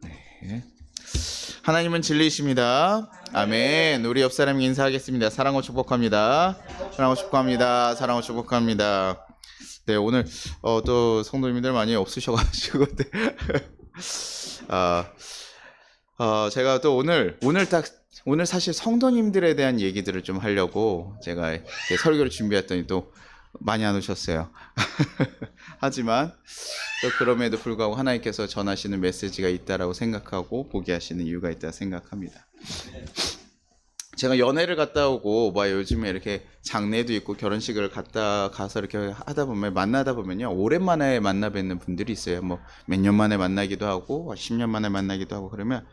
네. 하나님은 진리이십니다. 아멘. 우리 옆 사람에게 인사하겠습니다. 사랑하고 축복합니다. 사랑하고 축복합니다. 사랑하고 축복합니다. 네, 오늘 또 성도님들 많이 없으셔가지고 제가 또 오늘 사실 성도님들에 대한 얘기들을 좀 하려고 제가 이렇게 설교를 준비했더니 또 많이 안 오셨어요. 하지만 또 그럼에도 불구하고 하나님께서 전하시는 메시지가 있다라고 생각하고 보게 하시는 이유가 있다 생각합니다. 제가 연애를 갔다 오고 요즘에 이렇게 장례도 있고 결혼식을 가서 이렇게 하다 보면 만나다 보면요, 오랜만에 만나 뵙는 분들이 있어요. 몇 년 만에 만나기도 하고 10년 만에 만나기도 하고. 그러면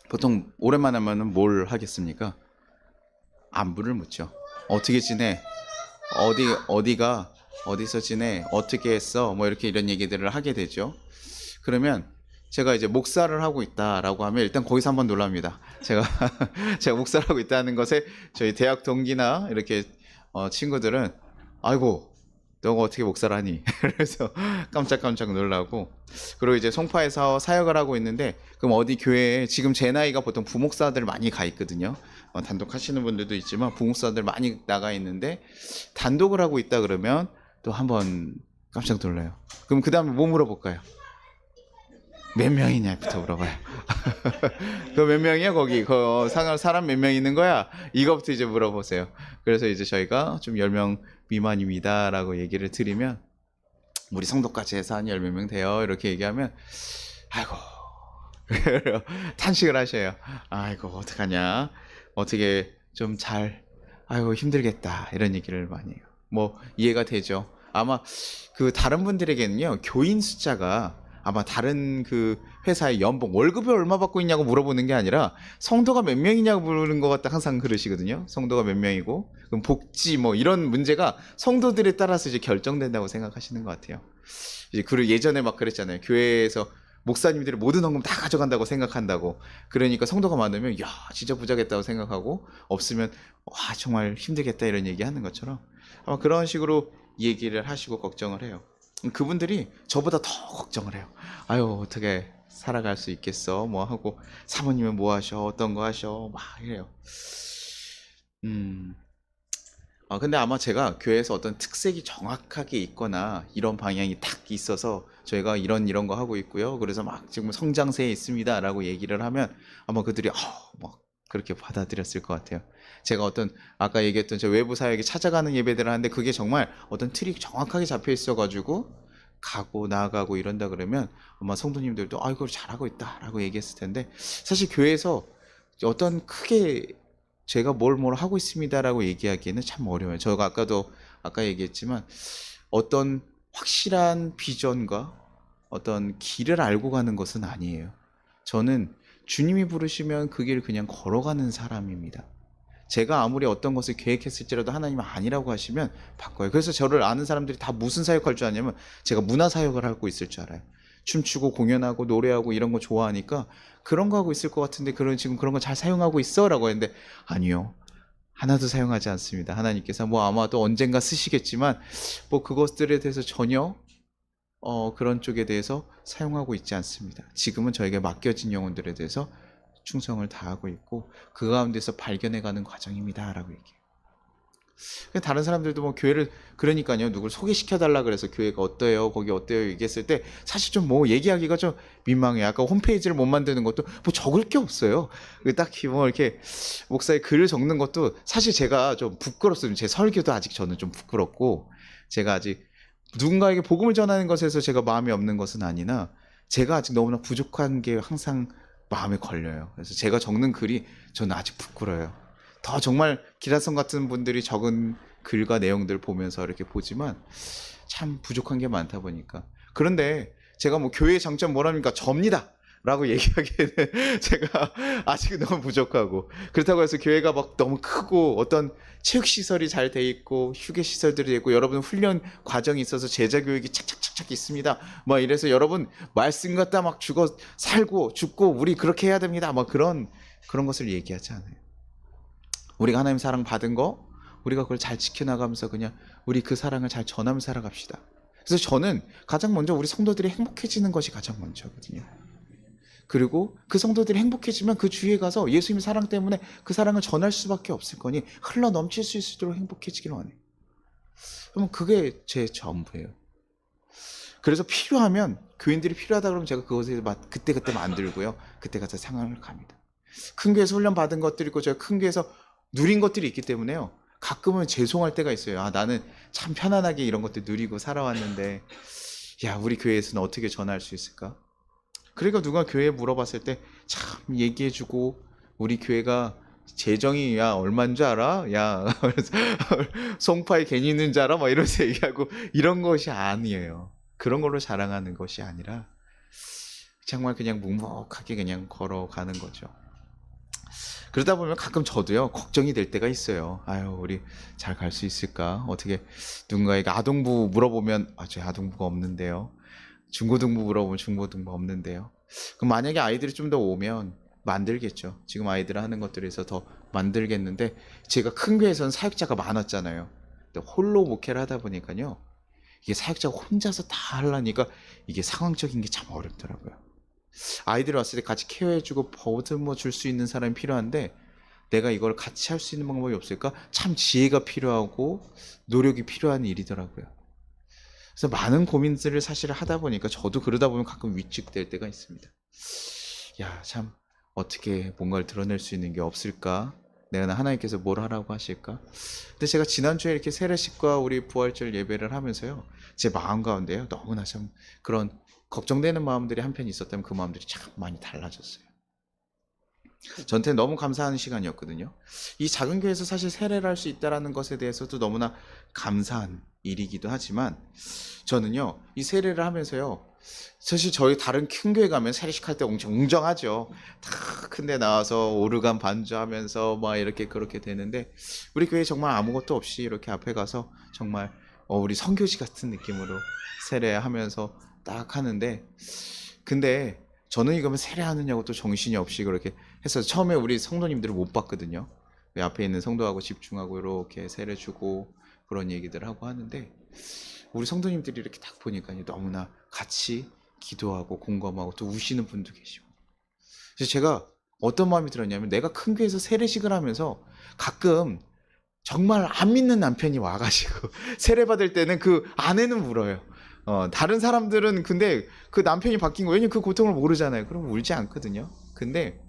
보통 오랜만에 하면은 뭘 하겠습니까? 안부를 묻죠. 어떻게 지내? 어디서 지내? 어떻게 했어? 이런 얘기들을 하게 되죠. 그러면 제가 이제 목사를 하고 있다라고 하면 일단 거기서 한번 놀랍니다. 제가 목사를 하고 있다는 것에 저희 대학 동기나 이렇게 친구들은 아이고 너가 어떻게 목사를 하니? 그래서 깜짝깜짝 놀라고. 그리고 이제 송파에서 사역을 하고 있는데, 그럼 어디 교회에 지금 제 나이가 보통 부목사들 많이 가 있거든요. 단독 하시는 분들도 있지만 부목사들 많이 나가 있는데 단독을 하고 있다 그러면 또 한번 깜짝 놀라요. 그럼 그 다음에 뭐 물어볼까요? 몇 명이냐부터 물어봐요. 그 몇 명이야 거기? 사람 몇 명 있는 거야? 이거부터 이제 물어보세요. 그래서 이제 저희가 좀 10명 미만입니다 라고 얘기를 드리면, 우리 성도까지 해서 한 10몇 명 돼요 이렇게 얘기하면 아이고 탄식을 하셔요. 아이고 어떡하냐, 어떻게 좀 아이고 힘들겠다 이런 얘기를 많이 해요. 이해가 되죠. 아마 그 다른 분들에게는요, 교인 숫자가 아마 다른 그 회사의 연봉, 월급이 얼마 받고 있냐고 물어보는 게 아니라 성도가 몇 명이냐고 물는 것 같다 항상 그러시거든요. 성도가 몇 명이고 그럼 복지 이런 문제가 성도들에 따라서 이제 결정된다고 생각하시는 것 같아요. 이제 예전에 막 그랬잖아요. 교회에서 목사님들이 모든 헌금 다 가져간다고 생각한다고. 그러니까 성도가 많으면 야 진짜 부자겠다고 생각하고, 없으면 와 정말 힘들겠다 이런 얘기 하는 것처럼 아마 그런 식으로 얘기를 하시고 걱정을 해요. 그분들이 저보다 더 걱정을 해요. 아유 어떻게 살아갈 수 있겠어 하고, 사모님은 뭐 하셔, 어떤 거 하셔 막 이래요. 근데 아마 제가 교회에서 어떤 특색이 정확하게 있거나 이런 방향이 딱 있어서 저희가 이런 거 하고 있고요, 그래서 막 지금 성장세에 있습니다 라고 얘기를 하면 아마 그들이 막 그렇게 받아들였을 것 같아요. 제가 아까 얘기했던 저 외부 사역에 찾아가는 예배들을 하는데 그게 정말 어떤 틀이 정확하게 잡혀 있어가지고 가고 나가고 이런다 그러면 아마 성도님들도 이걸 잘하고 있다 라고 얘기했을 텐데, 사실 교회에서 어떤 크게 제가 뭘 하고 있습니다 라고 얘기하기에는 참 어려워요. 저가 아까 얘기했지만 어떤 확실한 비전과 어떤 길을 알고 가는 것은 아니에요. 저는 주님이 부르시면 그 길을 그냥 걸어가는 사람입니다. 제가 아무리 어떤 것을 계획했을지라도 하나님은 아니라고 하시면 바꿔요. 그래서 저를 아는 사람들이 다 무슨 사역할 줄 아냐면 제가 문화 사역을 하고 있을 줄 알아요. 춤추고 공연하고 노래하고 이런 거 좋아하니까 그런 거 하고 있을 것 같은데 지금 그런 거 잘 사용하고 있어? 라고 했는데 아니요, 하나도 사용하지 않습니다. 하나님께서 아마도 언젠가 쓰시겠지만 그것들에 대해서 전혀 그런 쪽에 대해서 사용하고 있지 않습니다. 지금은 저에게 맡겨진 영혼들에 대해서 충성을 다하고 있고 그 가운데서 발견해가는 과정입니다 라고 얘기해요. 다른 사람들도 교회를, 그러니까요, 누굴 소개시켜달라 그래서 교회가 어때요, 거기 어때요 얘기했을 때 사실 좀 얘기하기가 좀 민망해요. 아까 홈페이지를 못 만드는 것도 적을 게 없어요. 딱히 이렇게 목사의 글을 적는 것도 사실 제가 좀 부끄럽습니다. 제 설교도 아직 저는 좀 부끄럽고, 제가 아직 누군가에게 복음을 전하는 것에서 제가 마음이 없는 것은 아니나 제가 아직 너무나 부족한 게 항상 마음에 걸려요. 그래서 제가 적는 글이 저는 아직 부끄러워요. 더 정말 기라성 같은 분들이 적은 글과 내용들 보면서 이렇게 보지만 참 부족한 게 많다 보니까. 그런데 제가 교회의 장점 뭐랍니까? 접니다 라고 얘기하기에는 제가 아직 너무 부족하고, 그렇다고 해서 교회가 너무 크고 어떤 체육시설이 잘 돼 있고 휴게시설들이 있고 여러분 훈련 과정이 있어서 제자교육이 착착착착 있습니다 이래서 여러분 말씀 갖다 죽어 살고 죽고 우리 그렇게 해야 됩니다 그런 것을 얘기하지 않아요. 우리가 하나님 사랑 받은 거 우리가 그걸 잘 지켜나가면서 그냥 우리 그 사랑을 잘 전하면서 살아갑시다. 그래서 저는 가장 먼저 우리 성도들이 행복해지는 것이 가장 먼저거든요. 그리고 그 성도들이 행복해지면 그 주위에 가서 예수님의 사랑 때문에 그 사랑을 전할 수밖에 없을 거니 흘러 넘칠 수 있도록 행복해지길 원해요. 그러면 그게 제 전부예요. 그래서 필요하면 교인들이 필요하다 그러면 제가 그것을 그때그때 만들고요. 그때 가서 상황을 갑니다. 큰 교회에서 훈련 받은 것들이 있고 제가 큰 교회에서 누린 것들이 있기 때문에요. 가끔은 죄송할 때가 있어요. 아, 나는 참 편안하게 이런 것들 누리고 살아왔는데 야, 우리 교회에서는 어떻게 전할 수 있을까? 그러니까 누가 교회에 물어봤을 때 참 얘기해주고 우리 교회가 재정이 야 얼마인 줄 알아? 야 송파에 괜히 있는 줄 알아? 막 이러면서 얘기하고 이런 것이 아니에요. 그런 걸로 자랑하는 것이 아니라 정말 그냥 묵묵하게 그냥 걸어가는 거죠. 그러다 보면 가끔 저도요 걱정이 될 때가 있어요. 아유, 우리 잘 갈 수 있을까? 어떻게 누군가에게 아동부 물어보면 저 아동부가 없는데요. 중고등부 물어보면 중고등부 없는데요. 그럼 만약에 아이들이 좀 더 오면 만들겠죠. 지금 아이들 하는 것들에서 더 만들겠는데 제가 큰 교회에서는 사역자가 많았잖아요. 근데 홀로 목회를 하다 보니까요. 이게 사역자가 혼자서 다 하려니까 이게 상황적인 게 참 어렵더라고요. 아이들이 왔을 때 같이 케어해주고 보듬어 줄 수 있는 사람이 필요한데 내가 이걸 같이 할 수 있는 방법이 없을까? 참 지혜가 필요하고 노력이 필요한 일이더라고요. 그래서 많은 고민들을 사실 하다 보니까 저도 그러다 보면 가끔 위축될 때가 있습니다. 야, 참 어떻게 뭔가를 드러낼 수 있는 게 없을까? 내가 하나님께서 뭘 하라고 하실까? 근데 제가 지난주에 이렇게 세례식과 우리 부활절 예배를 하면서요. 제 마음 가운데요. 너무나 참 그런 걱정되는 마음들이 한편 있었다면 그 마음들이 참 많이 달라졌어요. 저한테 너무 감사한 시간이었거든요. 이 작은 교회에서 사실 세례를 할 수 있다는 것에 대해서도 너무나 감사한 일이기도 하지만 저는요, 이 세례를 하면서요, 사실 저희 다른 큰 교회 가면 세례식 할 때 엄청 웅장하죠. 다 큰 데 나와서 오르간 반주하면서 막 이렇게 그렇게 되는데 우리 교회 정말 아무것도 없이 이렇게 앞에 가서 정말 우리 선교지 같은 느낌으로 세례하면서 딱 하는데 근데 저는 이거면 세례하느냐고 또 정신이 없이 그렇게 해서 처음에 우리 성도님들을 못 봤거든요. 앞에 있는 성도하고 집중하고 이렇게 세례 주고 그런 얘기들 하고 하는데 우리 성도님들이 이렇게 딱 보니까 너무나 같이 기도하고 공감하고 또 우시는 분도 계시고 그래서 제가 어떤 마음이 들었냐면 내가 큰 교회에서 세례식을 하면서 가끔 정말 안 믿는 남편이 와가지고 세례 받을 때는 그 아내는 울어요. 다른 사람들은 근데 그 남편이 바뀐 거 왜냐면 그 고통을 모르잖아요. 그럼 울지 않거든요. 근데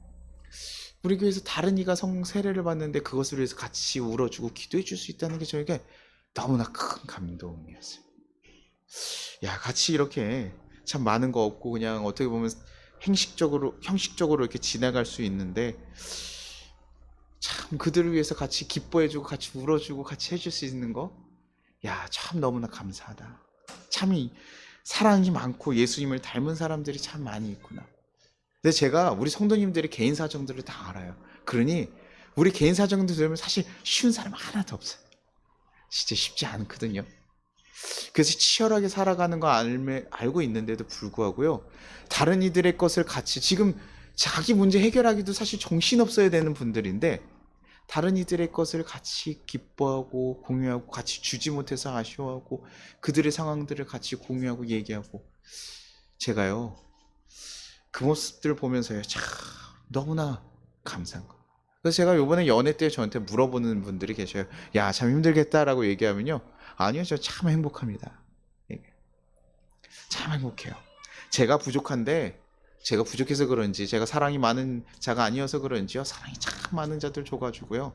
우리 교회에서 다른 이가 성 세례를 받는데 그것을 위해서 같이 울어주고 기도해 줄 수 있다는 게 저에게 너무나 큰 감동이었어요. 야, 같이 이렇게 참 많은 거 없고 그냥 어떻게 보면 형식적으로 이렇게 지나갈 수 있는데 참 그들을 위해서 같이 기뻐해주고 같이 울어주고 같이 해줄 수 있는 거, 야, 참 너무나 감사하다. 참 사랑이 많고 예수님을 닮은 사람들이 참 많이 있구나. 근데 제가 우리 성도님들의 개인 사정들을 다 알아요. 그러니 우리 개인 사정들 들으면 사실 쉬운 사람 하나도 없어요. 진짜 쉽지 않거든요. 그래서 치열하게 살아가는 거 알고 있는데도 불구하고요. 다른 이들의 것을 같이 지금 자기 문제 해결하기도 사실 정신없어야 되는 분들인데 다른 이들의 것을 같이 기뻐하고 공유하고 같이 주지 못해서 아쉬워하고 그들의 상황들을 같이 공유하고 얘기하고 제가요. 그 모습들을 보면서요. 참 너무나 감사한 거. 그래서 제가 요번에 연애 때 저한테 물어보는 분들이 계셔요. 야, 참 힘들겠다라고 얘기하면요. 아니요, 저 참 행복합니다. 참 행복해요. 제가 부족한데 제가 부족해서 그런지 제가 사랑이 많은 자가 아니어서 그런지요. 사랑이 참 많은 자들 줘가지고요.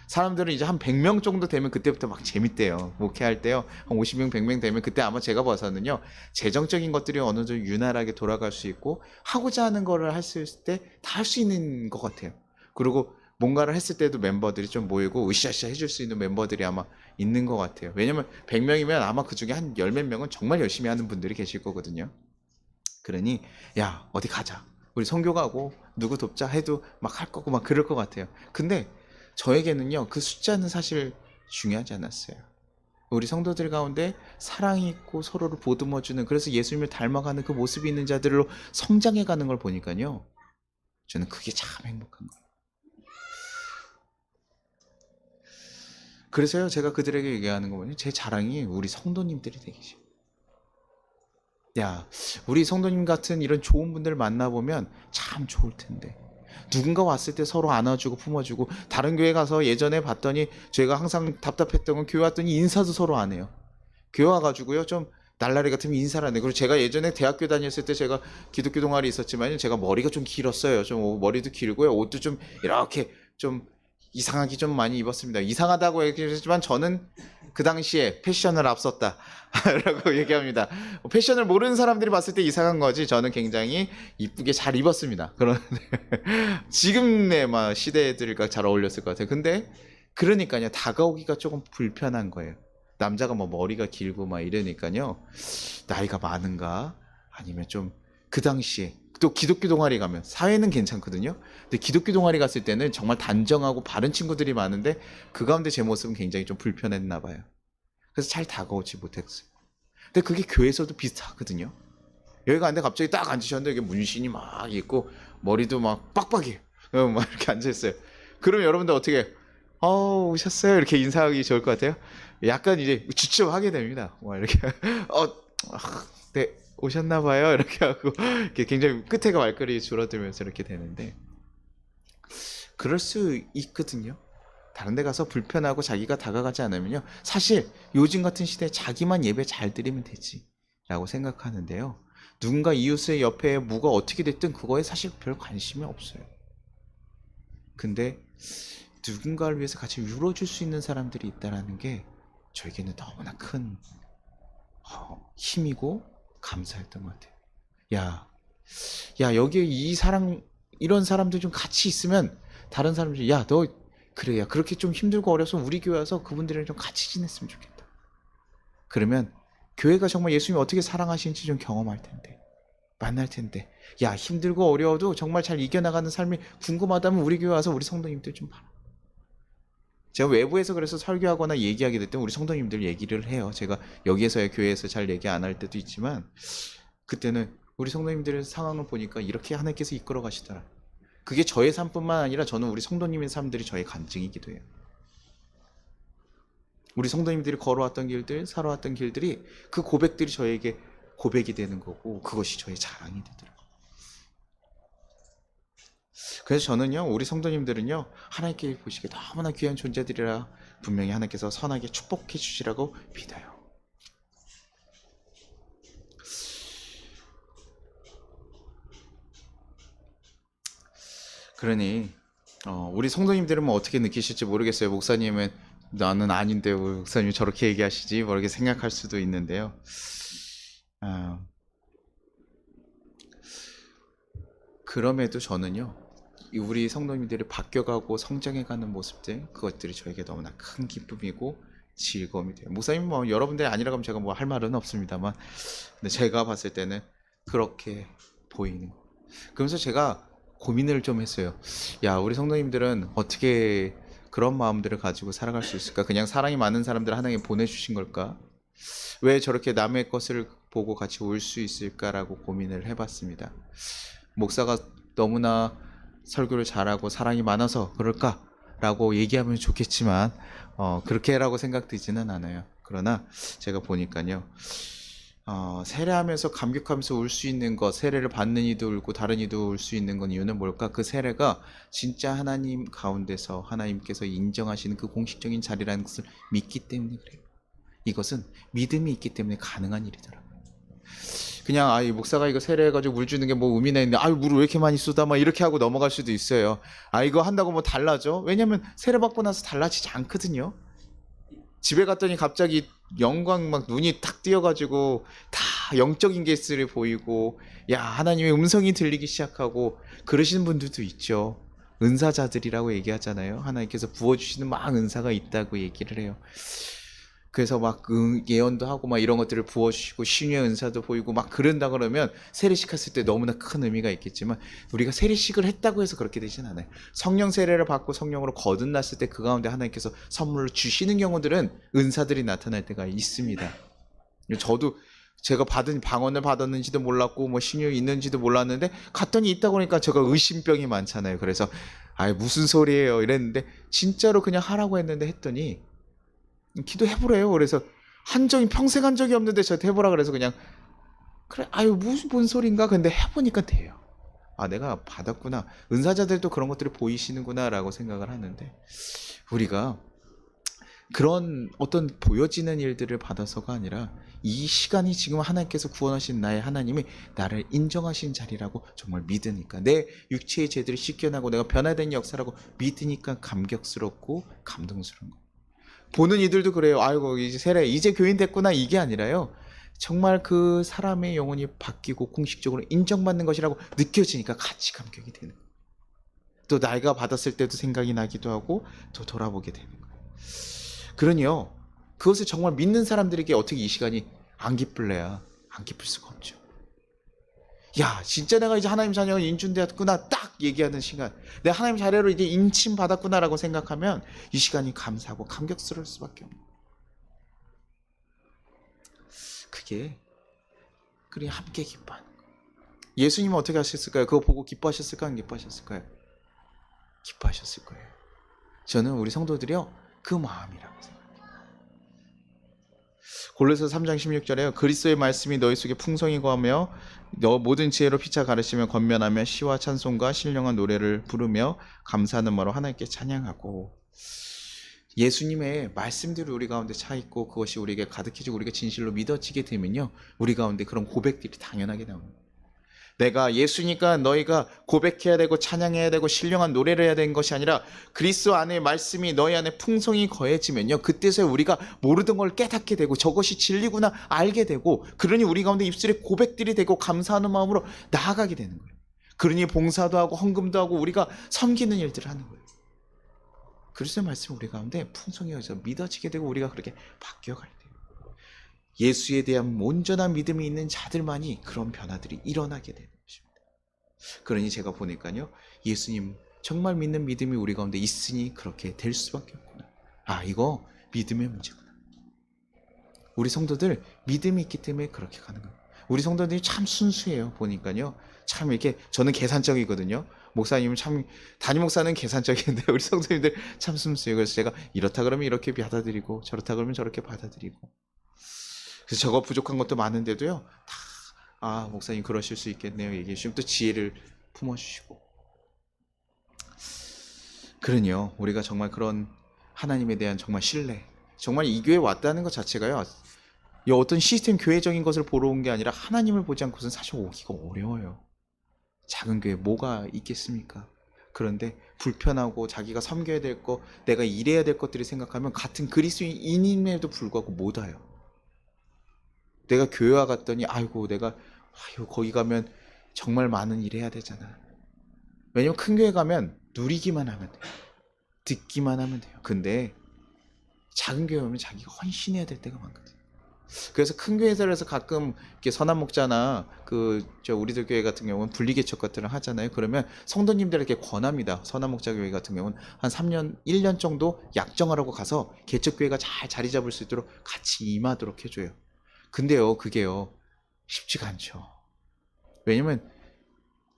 사람들은 이제 한 100명 정도 되면 그때부터 막 재밌대요. 목회할 때요. 한 50명, 100명 되면 그때 아마 제가 봐서는요. 재정적인 것들이 어느 정도 유난하게 돌아갈 수 있고 하고자 하는 거를 했을 때 다 할 수 있는 것 같아요. 그리고 뭔가를 했을 때도 멤버들이 좀 모이고 으쌰으쌰 해줄 수 있는 멤버들이 아마 있는 것 같아요. 왜냐면 100명이면 아마 그 중에 한 열 몇 명은 정말 열심히 하는 분들이 계실 거거든요. 그러니 야, 어디 가자, 우리 선교 가고 누구 돕자 해도 막 할 거고 막 그럴 것 같아요. 근데 저에게는요 그 숫자는 사실 중요하지 않았어요. 우리 성도들 가운데 사랑이 있고 서로를 보듬어주는, 그래서 예수님을 닮아가는 그 모습이 있는 자들로 성장해가는 걸 보니까요 저는 그게 참 행복한 거예요. 그래서요 제가 그들에게 얘기하는 거 보니 제 자랑이 우리 성도님들이 되기 싫어요. 야, 우리 성도님 같은 이런 좋은 분들 만나보면 참 좋을 텐데. 누군가 왔을 때 서로 안아주고 품어주고, 다른 교회 가서 예전에 봤더니 제가 항상 답답했던 건 교회 왔더니 인사도 서로 안 해요. 교회 와가지고요, 좀 날라리 같으면 인사를 안 해요. 그리고 제가 예전에 대학교 다녔을 때 제가 기독교 동아리 있었지만 제가 머리가 좀 길었어요. 좀 머리도 길고요. 옷도 좀 이렇게 좀 이상하게 좀 많이 입었습니다. 이상하다고 얘기했지만 저는 그 당시에 패션을 앞섰다 라고 얘기합니다. 패션을 모르는 사람들이 봤을 때 이상한 거지 저는 굉장히 이쁘게 잘 입었습니다. 그런데 지금의 막 시대들과 잘 어울렸을 것 같아요. 근데 그러니까요, 다가오기가 조금 불편한 거예요. 남자가 뭐 머리가 길고 막 이러니까요, 나이가 많은가 아니면 좀 그 당시에 또 기독교 동아리 가면 사회는 괜찮거든요. 근데 기독교 동아리 갔을 때는 정말 단정하고 바른 친구들이 많은데 그 가운데 제 모습은 굉장히 좀 불편했나 봐요. 그래서 잘 다가오지 못했어요. 근데 그게 교회에서도 비슷하거든요. 여기 갔는데 갑자기 딱 앉으셨는데 이게 문신이 막 있고 머리도 막 빡빡해요. 막 이렇게 앉아있어요. 그러면 여러분들 어떻게 오셨어요? 이렇게 인사하기 좋을 것 같아요. 약간 이제 주춤하게 됩니다. 막 이렇게 네, 오셨나 봐요. 이렇게 하고 이렇게 굉장히 끝에가 말거리 줄어들면서 이렇게 되는데, 그럴 수 있거든요. 다른 데 가서 불편하고 자기가 다가가지 않으면요, 사실 요즘 같은 시대에 자기만 예배 잘 드리면 되지 라고 생각하는데요, 누군가 이웃의 옆에 뭐가 어떻게 됐든 그거에 사실 별 관심이 없어요. 근데 누군가를 위해서 같이 울어줄 수 있는 사람들이 있다는 게 저에게는 너무나 큰 힘이고 감사했던 것 같아요. 야, 여기에 이런 사람들 좀 같이 있으면 다른 사람들이, 야, 너, 그래, 야, 그렇게 좀 힘들고 어려서 우리 교회 와서 그분들이랑 좀 같이 지냈으면 좋겠다. 그러면 교회가 정말 예수님이 어떻게 사랑하시는지 좀 경험할 텐데, 만날 텐데, 야, 힘들고 어려워도 정말 잘 이겨나가는 삶이 궁금하다면 우리 교회 와서 우리 성도님들 좀 봐라. 제가 외부에서 그래서 설교하거나 얘기하게 될 때 우리 성도님들 얘기를 해요. 제가 여기에서야 교회에서 잘 얘기 안 할 때도 있지만, 그때는 우리 성도님들의 상황을 보니까 이렇게 하나님께서 이끌어 가시더라. 그게 저의 삶뿐만 아니라 저는 우리 성도님의 삶들이 저의 간증이기도 해요. 우리 성도님들이 걸어왔던 길들, 살아왔던 길들이, 그 고백들이 저에게 고백이 되는 거고, 그것이 저의 자랑이 되더라고요. 그래서 저는요, 우리 성도님들은요, 하나님께 보시기에 너무나 귀한 존재들이라 분명히 하나님께서 선하게 축복해 주시라고 믿어요. 그러니 우리 성도님들은 뭐 어떻게 느끼실지 모르겠어요. 목사님은 나는 아닌데 왜 목사님이 저렇게 얘기하시지? 뭐 이렇게 생각할 수도 있는데요. 그럼에도 저는요, 우리 성도님들이 바뀌어가고 성장해가는 모습들, 그것들이 저에게 너무나 큰 기쁨이고 즐거움이 돼요. 목사님 뭐 여러분들이 아니라고 하면 제가 뭐 할 말은 없습니다만, 근데 제가 봤을 때는 그렇게 보이는 거. 그러면서 제가 고민을 좀 했어요. 야, 우리 성도님들은 어떻게 그런 마음들을 가지고 살아갈 수 있을까? 그냥 사랑이 많은 사람들 하나님 보내주신 걸까? 왜 저렇게 남의 것을 보고 같이 울 수 있을까라고 고민을 해봤습니다. 목사가 너무나 설교를 잘하고 사랑이 많아서 그럴까라고 얘기하면 좋겠지만 그렇게라고 생각되지는 않아요. 그러나 제가 보니까요, 세례하면서 감격하면서 울 수 있는 것, 세례를 받는 이도 울고 다른 이도 울 수 있는 건 이유는 뭘까? 그 세례가 진짜 하나님 가운데서 하나님께서 인정하시는 그 공식적인 자리라는 것을 믿기 때문에 그래요. 이것은 믿음이 있기 때문에 가능한 일이더라고요. 그냥 이 목사가 이거 세례해가지고 물 주는 게 뭐 의미나 있는데 물을 왜 이렇게 많이 쏟아 막 이렇게 하고 넘어갈 수도 있어요. 이거 한다고 뭐 달라져? 왜냐면 세례 받고 나서 달라지지 않거든요. 집에 갔더니 갑자기 영광 막 눈이 탁 띄어가지고 다 영적인 게스를 보이고, 야, 하나님의 음성이 들리기 시작하고 그러시는 분들도 있죠. 은사자들이라고 얘기하잖아요. 하나님께서 부어주시는 막 은사가 있다고 얘기를 해요. 그래서 막 예언도 하고 막 이런 것들을 부어주시고 신유의 은사도 보이고 막 그런다 그러면 세례식 했을 때 너무나 큰 의미가 있겠지만, 우리가 세례식을 했다고 해서 그렇게 되진 않아요. 성령 세례를 받고 성령으로 거듭났을 때 그 가운데 하나님께서 선물을 주시는 경우들은 은사들이 나타날 때가 있습니다. 저도 제가 받은 방언을 받았는지도 몰랐고 뭐 신유 있는지도 몰랐는데 갔더니 있다고 하니까 제가 의심병이 많잖아요. 그래서 무슨 소리예요 이랬는데, 진짜로 그냥 하라고 했는데 했더니 기도해보래요. 그래서 평생 한 적이 없는데 저한테 해보라 그래서 그냥 그래, 아유, 무슨 뭔 소린가? 근데 해보니까 돼요. 아, 내가 받았구나. 은사자들도 그런 것들이 보이시는구나라고 생각을 하는데, 우리가 그런 어떤 보여지는 일들을 받아서가 아니라 이 시간이 지금 하나님께서 구원하신 나의 하나님이 나를 인정하신 자리라고 정말 믿으니까, 내 육체의 죄들이 씻겨나고 내가 변화된 역사라고 믿으니까 감격스럽고 감동스러운 거예요. 보는 이들도 그래요. 아이고, 이제 세례 이제 교인 됐구나, 이게 아니라요, 정말 그 사람의 영혼이 바뀌고 공식적으로 인정받는 것이라고 느껴지니까 같이 감격이 되는 거예요. 또 나이가 받았을 때도 생각이 나기도 하고 또 돌아보게 되는 거예요. 그러니요, 그것을 정말 믿는 사람들에게 어떻게 이 시간이 안 기쁠래야? 안 기쁠 수가 없죠. 야, 진짜 내가 이제 하나님 자녀가 인준되었구나 딱 얘기하는 시간, 내가 하나님 자녀로 이제 인침 받았구나라고 생각하면 이 시간이 감사하고 감격스러울 수밖에 없는 거예요. 그게 그리 함께 기뻐하는 거예요. 예수님은 어떻게 하셨을까요? 그거 보고 기뻐하셨을까요? 안 기뻐하셨을까요? 기뻐하셨을 거예요. 저는 우리 성도들이요, 그 마음이라고 생각해요. 골로새서 3장 16절에요. 그리스도의 말씀이 너희 속에 풍성히 거하며 너 모든 지혜로 피차 가르치며 권면하며 시와 찬송과 신령한 노래를 부르며 감사하는 마로 하나님께 찬양하고. 예수님의 말씀들이 우리 가운데 차 있고 그것이 우리에게 가득해지고 우리가 진실로 믿어지게 되면요, 우리 가운데 그런 고백들이 당연하게 나옵니다. 내가 예수니까 너희가 고백해야 되고 찬양해야 되고 신령한 노래를 해야 되는 것이 아니라 그리스도 안에 말씀이 너희 안에 풍성히 거해지면요, 그때서야 우리가 모르던 걸 깨닫게 되고 저것이 진리구나 알게 되고, 그러니 우리 가운데 입술에 고백들이 되고 감사하는 마음으로 나아가게 되는 거예요. 그러니 봉사도 하고 헌금도 하고 우리가 섬기는 일들을 하는 거예요. 그리스도의 말씀이 우리 가운데 풍성히 거해서 믿어지게 되고 우리가 그렇게 바뀌어가야 돼요. 예수에 대한 온전한 믿음이 있는 자들만이 그런 변화들이 일어나게 되는 것입니다. 그러니 제가 보니까요, 예수님 정말 믿는 믿음이 우리 가운데 있으니 그렇게 될 수밖에 없구나. 아, 이거 믿음의 문제구나. 우리 성도들 믿음이 있기 때문에 그렇게 가는 거예요. 우리 성도들이 참 순수해요. 보니까요, 참 이렇게, 저는 계산적이거든요. 목사님은 참, 담임 목사는 계산적인데 우리 성도님들 참 순수해요. 그래서 제가 이렇다 그러면 이렇게 받아들이고 저렇다 그러면 저렇게 받아들이고, 그래서 저거 부족한 것도 많은데도요, 다, 아, 목사님 그러실 수 있겠네요 얘기해 주시면 또 지혜를 품어주시고. 그러니요, 우리가 정말 그런 하나님에 대한 정말 신뢰, 정말 이 교회 왔다는 것 자체가요, 이 어떤 시스템 교회적인 것을 보러 온 게 아니라 하나님을 보지 않고서는 사실 오기가 어려워요. 작은 교회 뭐가 있겠습니까? 그런데 불편하고 자기가 섬겨야 될 것, 내가 일해야 될 것들을 생각하면 같은 그리스도인임에도 불구하고 못 와요. 내가 교회 와 갔더니 아이고, 내가 아유, 거기 가면 정말 많은 일 해야 되잖아. 왜냐면 큰 교회 가면 누리기만 하면 돼요. 듣기만 하면 돼요. 근데 작은 교회 오면 자기가 헌신해야 될 때가 많거든요. 그래서 큰 교회에서 가끔 이렇게 선한 목자나 우리들 교회 같은 경우는 분리개척 같은 걸 하잖아요. 그러면 성도님들에게 권합니다. 선한 목자 교회 같은 경우는 한 3년, 1년 정도 약정하라고 가서 개척 교회가 잘 자리 잡을 수 있도록 같이 임하도록 해줘요. 근데요, 그게요, 쉽지가 않죠. 왜냐면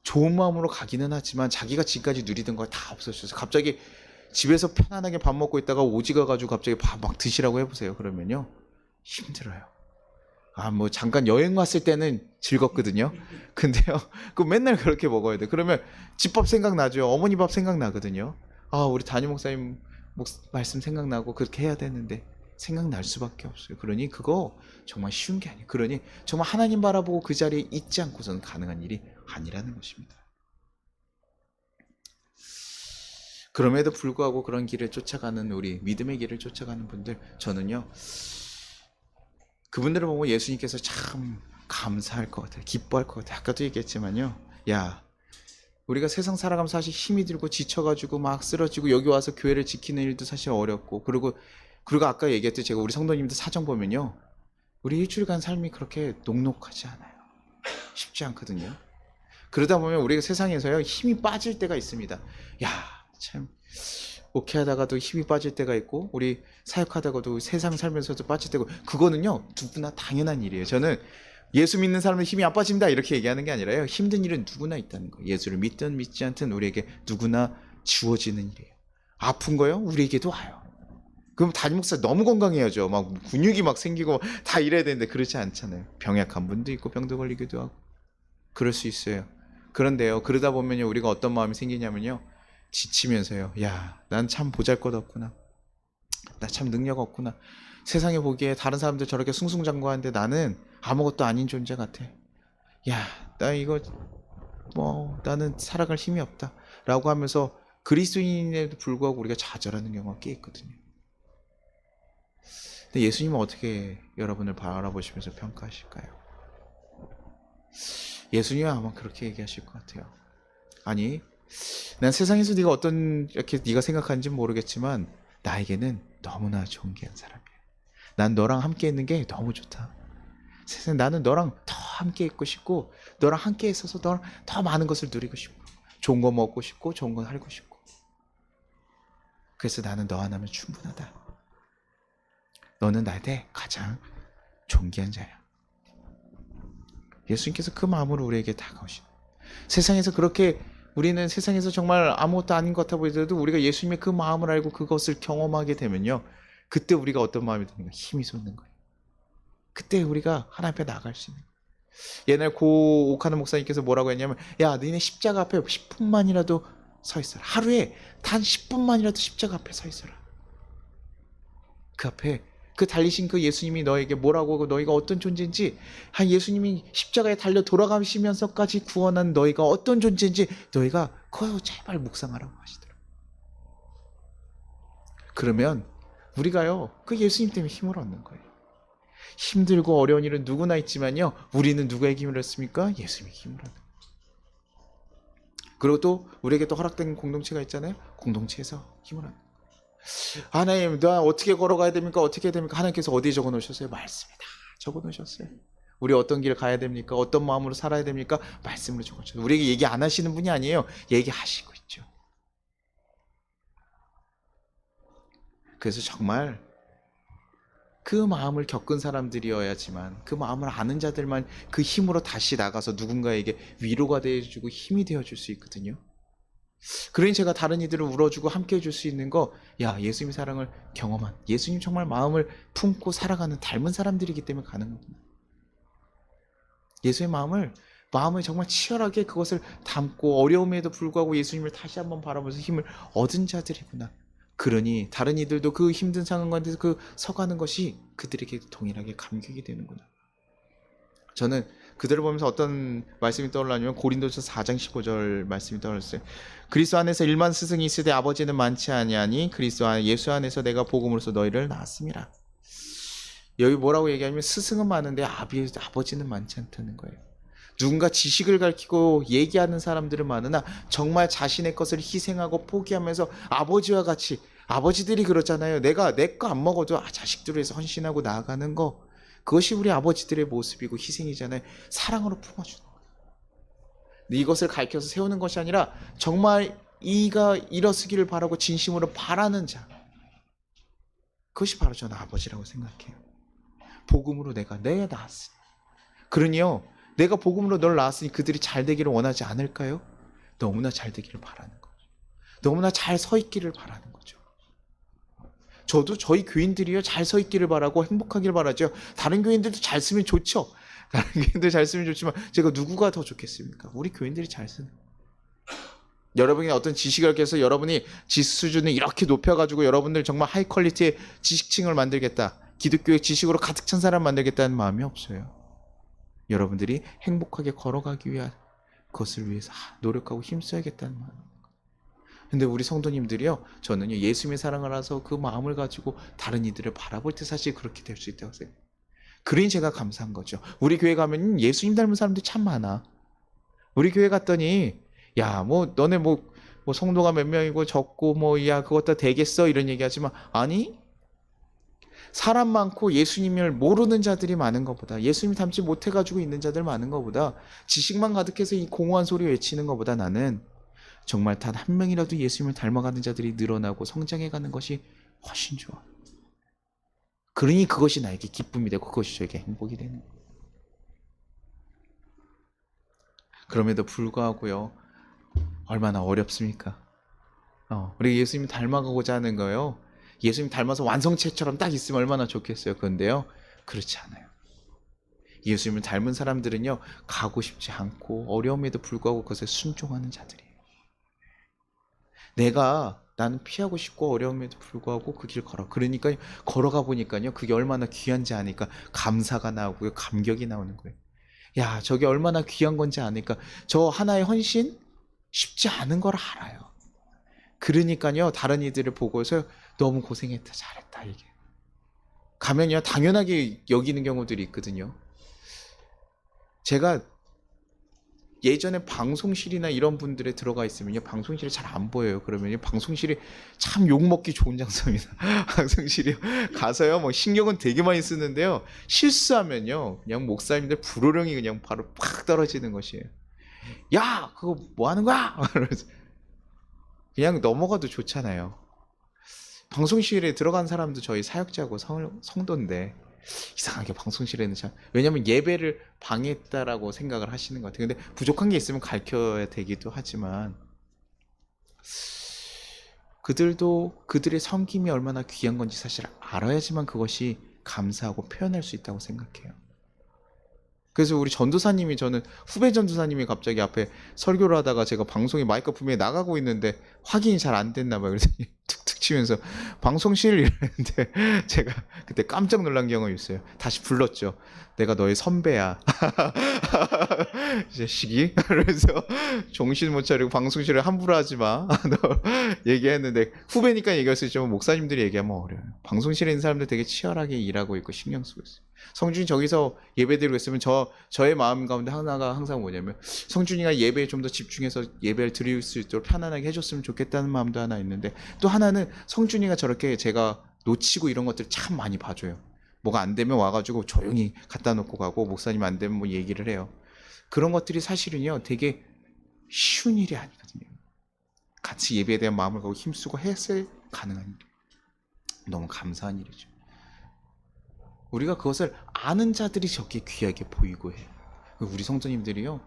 좋은 마음으로 가기는 하지만 자기가 지금까지 누리던 거 다 없어져서 갑자기 집에서 편안하게 밥 먹고 있다가 오지 가가지고 갑자기 밥 막 드시라고 해보세요. 그러면요, 힘들어요. 아, 뭐 잠깐 여행 왔을 때는 즐겁거든요. 근데요, 그 맨날 그렇게 먹어야 돼. 그러면 집밥 생각나죠. 어머니 밥 생각나거든요. 아, 우리 담임 목사님 말씀 생각나고 그렇게 해야 되는데 생각날 수밖에 없어요. 그러니 그거 정말 쉬운 게 아니에요. 그러니 정말 하나님 바라보고 그 자리에 있지 않고서는 가능한 일이 아니라는 것입니다. 그럼에도 불구하고 그런 길을 쫓아가는, 우리 믿음의 길을 쫓아가는 분들, 저는요, 그분들을 보고 예수님께서 참 감사할 것 같아요. 기뻐할 것 같아요. 아까도 얘기했지만요, 야, 우리가 세상 살아가면서 사실 힘이 들고 지쳐가지고 막 쓰러지고 여기 와서 교회를 지키는 일도 사실 어렵고, 그리고 아까 얘기했듯이 제가 우리 성도님들 사정 보면요, 우리 일주일간 삶이 그렇게 녹록하지 않아요. 쉽지 않거든요. 그러다 보면 우리가 세상에서요, 힘이 빠질 때가 있습니다. 야, 참 목회하다가도 힘이 빠질 때가 있고, 우리 사역하다가도 세상 살면서도 빠질 때고, 그거는요 누구나 당연한 일이에요. 저는 예수 믿는 사람은 힘이 안 빠진다 이렇게 얘기하는 게 아니라요, 힘든 일은 누구나 있다는 거예요. 예수를 믿든 믿지 않든 우리에게 누구나 주어지는 일이에요. 아픈 거요, 우리에게도 와요. 그럼 담임 목사 너무 건강해야죠. 막 근육이 막 생기고 다 이래야 되는데 그렇지 않잖아요. 병약한 분도 있고 병도 걸리기도 하고 그럴 수 있어요. 그런데요, 그러다 보면요, 우리가 어떤 마음이 생기냐면요, 지치면서요, 야, 난 참 보잘것없구나. 나 참 능력 없구나. 세상에 보기에 다른 사람들 저렇게 숭숭장구하는데 나는 아무것도 아닌 존재 같아. 야, 나 이거 뭐 나는 살아갈 힘이 없다. 라고 하면서 그리스도인에도 불구하고 우리가 좌절하는 경우가 꽤 있거든요. 근데 예수님은 어떻게 여러분을 바라보시면서 평가하실까요? 예수님은 아마 그렇게 얘기하실 것 같아요. 아니, 난 세상에서 네가 어떤 이렇게 네가 생각하는지 모르겠지만 나에게는 너무나 존귀한 사람이야. 난 너랑 함께 있는 게 너무 좋다. 세상에 나는 너랑 더 함께 있고 싶고 너랑 함께 있어서 너랑 더 많은 것을 누리고 싶고 좋은 거 먹고 싶고 좋은 거 하고 싶고 그래서 나는 너 하나면 충분하다. 너는 나한테 가장 존귀한 자야. 예수님께서 그 마음으로 우리에게 다가오신 세상에서 그렇게 우리는 세상에서 정말 아무것도 아닌 것 같아 보이더라도 우리가 예수님의 그 마음을 알고 그것을 경험하게 되면요. 그때 우리가 어떤 마음이 드는가? 힘이 솟는 거예요. 그때 우리가 하나님 앞에 나갈 수 있는 거예요. 옛날 고 옥하는 목사님께서 뭐라고 했냐면 야 너네 십자가 앞에 10분만이라도 서 있어라. 하루에 단 10분만이라도 십자가 앞에 서 있어라. 그 앞에 그 달리신 그 예수님이 너에게 뭐라고 하고 너희가 어떤 존재인지 한 예수님이 십자가에 달려 돌아가시면서까지 구원한 너희가 어떤 존재인지 너희가 그거 제발 묵상하라고 하시더라고요. 그러면 우리가요 그 예수님 때문에 힘을 얻는 거예요. 힘들고 어려운 일은 누구나 있지만요 우리는 누구에게 힘을 얻습니까? 예수님에게 힘을 얻는 거예요. 그리고 또 우리에게 또 허락된 공동체가 있잖아요. 공동체에서 힘을 얻는 거예요. 하나님, 나 어떻게 걸어가야 됩니까? 어떻게 해야 됩니까? 하나님께서 어디에 적어 놓으셨어요? 말씀에 다 적어 놓으셨어요. 우리 어떤 길을 가야 됩니까? 어떤 마음으로 살아야 됩니까? 말씀으로 적어 놓으셨어요. 우리에게 얘기 안 하시는 분이 아니에요. 얘기하시고 있죠. 그래서 정말 그 마음을 겪은 사람들이어야지만 그 마음을 아는 자들만 그 힘으로 다시 나가서 누군가에게 위로가 되어주고 힘이 되어줄 수 있거든요. 그러니 제가 다른 이들을 울어주고 함께 해줄 수 있는 거, 야, 예수님의 사랑을 경험한, 예수님 정말 마음을 품고 살아가는 닮은 사람들이기 때문에 가능합니다. 예수의 마음을 정말 치열하게 그것을 담고 어려움에도 불구하고 예수님을 다시 한번 바라보면서 힘을 얻은 자들이구나. 그러니 다른 이들도 그 힘든 상황 가운데서 그 서가는 것이 그들에게 동일하게 감격이 되는구나. 저는 그들을 보면서 어떤 말씀이 떠올라냐면 고린도서 4장 15절 말씀이 떠올랐어요. 그리스도 안에서 일만 스승이 있으되 아버지는 많지 아니하니 그리스도 안 예수 안에서 내가 복음으로써 너희를 낳았음이라. 여기 뭐라고 얘기하냐면 스승은 많은데 아버지는 많지 않다는 거예요. 누군가 지식을 가르치고 얘기하는 사람들은 많으나 정말 자신의 것을 희생하고 포기하면서 아버지와 같이 아버지들이 그렇잖아요. 내가 내 거 안 먹어도 자식들을 위해서 헌신하고 나아가는 거 그것이 우리 아버지들의 모습이고 희생이잖아요. 사랑으로 품어주는 거예요. 이것을 가르쳐서 세우는 것이 아니라 정말 이가 일어서기를 바라고 진심으로 바라는 자 그것이 바로 저는 아버지라고 생각해요. 복음으로 내가 낳았으니 그러니요 내가 복음으로 널 낳았으니 그들이 잘 되기를 원하지 않을까요? 너무나 잘 되기를 바라는 거죠. 너무나 잘 서 있기를 바라는 거죠. 저도 저희 교인들이요 잘 서 있기를 바라고 행복하기를 바라죠. 다른 교인들도 잘 쓰면 좋죠. 다른 교인들 잘 쓰면 좋지만 제가 누구가 더 좋겠습니까? 우리 교인들이 잘 쓰는. 여러분이 어떤 지식을 가르쳐서 여러분이 지식 수준을 이렇게 높여가지고 여러분들 정말 하이 퀄리티의 지식층을 만들겠다. 기독교의 지식으로 가득 찬 사람 만들겠다는 마음이 없어요. 여러분들이 행복하게 걸어가기 위한 그것을 위해서 노력하고 힘써야겠다는 마음. 근데 우리 성도님들이요, 저는요 예수님의 사랑을 알아서 그 마음을 가지고 다른 이들을 바라볼 때 사실 그렇게 될 수 있다고 생각해요. 그러니 제가 감사한 거죠. 우리 교회 가면 예수님 닮은 사람들이 참 많아. 우리 교회 갔더니 야 뭐 너네 뭐 성도가 몇 명이고 적고 뭐 야 그것 다 되겠어 이런 얘기하지만 아니 사람 많고 예수님을 모르는 자들이 많은 것보다 예수님 닮지 못해가지고 있는 자들 많은 것보다 지식만 가득해서 이 공허한 소리 외치는 것보다 나는 정말 단 한 명이라도 예수님을 닮아가는 자들이 늘어나고 성장해가는 것이 훨씬 좋아. 그러니 그것이 나에게 기쁨이 되고 그것이 저에게 행복이 되는 거예요. 그럼에도 불구하고요 얼마나 어렵습니까? 우리 예수님 닮아가고자 하는 거요 예수님 닮아서 완성체처럼 딱 있으면 얼마나 좋겠어요. 그런데요, 그렇지 않아요. 예수님을 닮은 사람들은요, 가고 싶지 않고 어려움에도 불구하고 그것에 순종하는 자들이에요. 나는 피하고 싶고 어려움에도 불구하고 그 길 걸어. 그러니까 걸어가 보니까요, 그게 얼마나 귀한지 아니까 감사가 나오고요, 감격이 나오는 거예요. 야, 저게 얼마나 귀한 건지 아니까 저 하나의 헌신 쉽지 않은 걸 알아요. 그러니까요, 다른 이들을 보고서 너무 고생했다, 잘했다, 이게. 가면요, 당연하게 여기는 경우들이 있거든요. 제가 예전에 방송실이나 이런 분들에 들어가 있으면요, 방송실이 잘 안 보여요. 그러면요, 방송실이 참 욕먹기 좋은 장소입니다. 방송실이 가서요, 뭐 신경은 되게 많이 쓰는데요, 실수하면요, 그냥 목사님들 불호령이 그냥 바로 팍 떨어지는 것이에요. 야, 그거 뭐 하는 거야? 그냥 넘어가도 좋잖아요. 방송실에 들어간 사람도 저희 사역자고 성도인데 이상하게 방송실에는 참, 왜냐면 예배를 방해했다라고 생각을 하시는 것 같아요. 근데 부족한 게 있으면 가르쳐야 되기도 하지만 그들도 그들의 섬김이 얼마나 귀한 건지 사실 알아야지만 그것이 감사하고 표현할 수 있다고 생각해요. 그래서 우리 전도사님이, 저는 후배 전도사님이 갑자기 앞에 설교를 하다가 제가 방송에 마이크 분명히 나가고 있는데 확인이 잘 안 됐나 봐요. 그래서 툭툭 치면서 방송실 이랬는데 제가 그때 깜짝 놀란 경험이 있어요. 다시 불렀죠. 내가 너의 선배야. 이 자식이. 그래서 정신 못 차리고 방송실에 함부로 하지 마. 너 얘기했는데, 후배니까 얘기할 수 있지만 목사님들이 얘기하면 어려워요. 방송실에 있는 사람들 되게 치열하게 일하고 있고 신경 쓰고 있어요. 성준이 저기서 예배드리고 있으면 저의 마음 가운데 하나가 항상 뭐냐면, 성준이가 예배에 좀 더 집중해서 예배를 드릴 수 있도록 편안하게 해줬으면 좋겠다는 마음도 하나 있는데, 또 하나는 성준이가 저렇게 제가 놓치고 이런 것들 참 많이 봐줘요. 뭐가 안 되면 와가지고 조용히 갖다 놓고 가고, 목사님 안 되면 뭐 얘기를 해요. 그런 것들이 사실은요, 되게 쉬운 일이 아니거든요. 같이 예배에 대한 마음을 갖고 힘쓰고 했을 가능한 일. 너무 감사한 일이죠. 우리가 그것을 아는 자들이 저게 귀하게 보이고 해요. 우리 성도님들이요,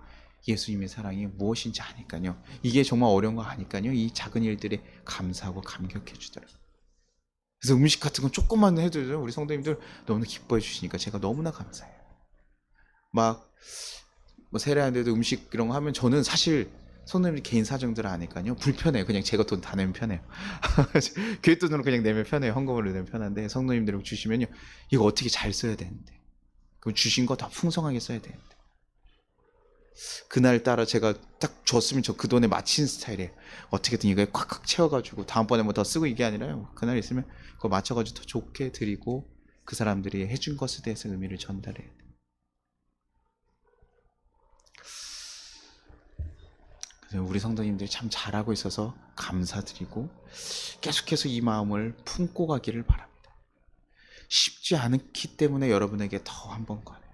예수님의 사랑이 무엇인지 아니까요, 이게 정말 어려운 거 아니까요, 이 작은 일들에 감사하고 감격해 주더라고요. 그래서 음식 같은 건 조금만 해도 우리 성도님들 너무 기뻐해 주시니까 제가 너무나 감사해요. 막 뭐 세례하는데도 음식 이런 거 하면 저는 사실 성도님들 개인 사정들을 아니까요, 불편해요. 그냥 제가 돈 다 내면 편해요. 교회 돈으로 그냥 내면 편해요. 헌금으로 내면 편한데, 성도님들 주시면요, 이거 어떻게 잘 써야 되는데, 그럼 주신 거 더 풍성하게 써야 되는데, 그날따라 제가 딱 줬으면 저 그 돈에 맞춘 스타일이에요. 어떻게든 이거에 꽉꽉 채워가지고 다음번에 뭐 더 쓰고 이게 아니라요, 그날 있으면 그거 맞춰가지고 더 좋게 드리고 그 사람들이 해준 것에 대해서 의미를 전달해야 돼요. 그래서 우리 성도님들이 참 잘하고 있어서 감사드리고 계속해서 이 마음을 품고 가기를 바랍니다. 쉽지 않기 때문에 여러분에게 더 한 번 권해요.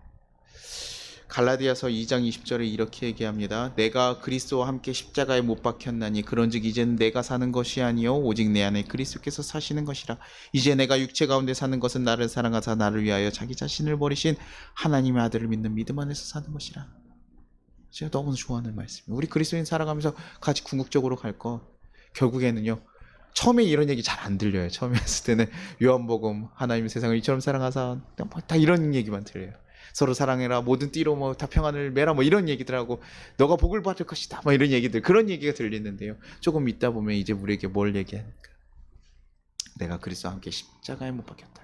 갈라디아서 2장 20절에 이렇게 얘기합니다. 내가 그리스도와 함께 십자가에 못 박혔나니 그런즉 이제는 내가 사는 것이 아니요 오직 내 안에 그리스도께서 사시는 것이라. 이제 내가 육체 가운데 사는 것은 나를 사랑하사 나를 위하여 자기 자신을 버리신 하나님의 아들을 믿는 믿음 안에서 사는 것이라. 제가 너무 좋아하는 말씀이에요. 우리 그리스도인 살아가면서 같이 궁극적으로 갈 거, 결국에는요, 처음에 이런 얘기 잘 안 들려요. 처음에 했을 때는 요한복음, 하나님 세상을 이처럼 사랑하사, 다 이런 얘기만 들려요. 서로 사랑해라, 모든 띠로 뭐 다 평안을 매라, 뭐 이런 얘기들하고, 너가 복을 받을 것이다, 뭐 이런 얘기들, 그런 얘기가 들리는데요, 조금 있다 보면 이제 우리에게 뭘 얘기하니까, 내가 그리스도와 함께 십자가에 못 박혔다.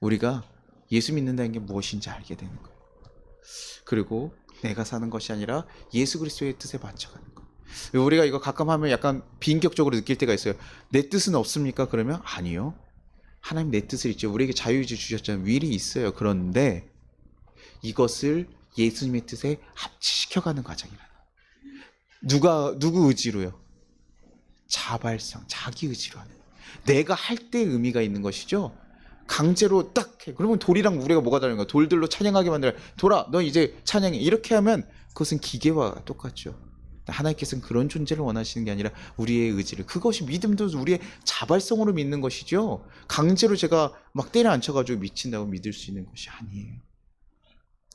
우리가 예수 믿는다는 게 무엇인지 알게 되는 거예요. 그리고 내가 사는 것이 아니라 예수 그리스도의 뜻에 맞춰가는 거. 우리가 이거 가끔 하면 약간 비인격적으로 느낄 때가 있어요. 내 뜻은 없습니까? 그러면 아니요, 하나님 내 뜻을 있죠. 우리에게 자유의지 주셨잖아요. 윌이 있어요. 그런데 이것을 예수님의 뜻에 합치시켜가는 과정이라. 누구 의지로요? 자발성, 자기 의지로 하는. 내가 할 때 의미가 있는 것이죠. 강제로 딱 해. 그러면 돌이랑 우리가 뭐가 다른가? 돌들로 찬양하게 만들어. 돌아, 너 이제 찬양해. 이렇게 하면 그것은 기계와 똑같죠. 하나님께서는 그런 존재를 원하시는 게 아니라 우리의 의지를, 그것이 믿음도 우리의 자발성으로 믿는 것이죠. 강제로 제가 막 때려 앉혀가지고 미친다고 믿을 수 있는 것이 아니에요.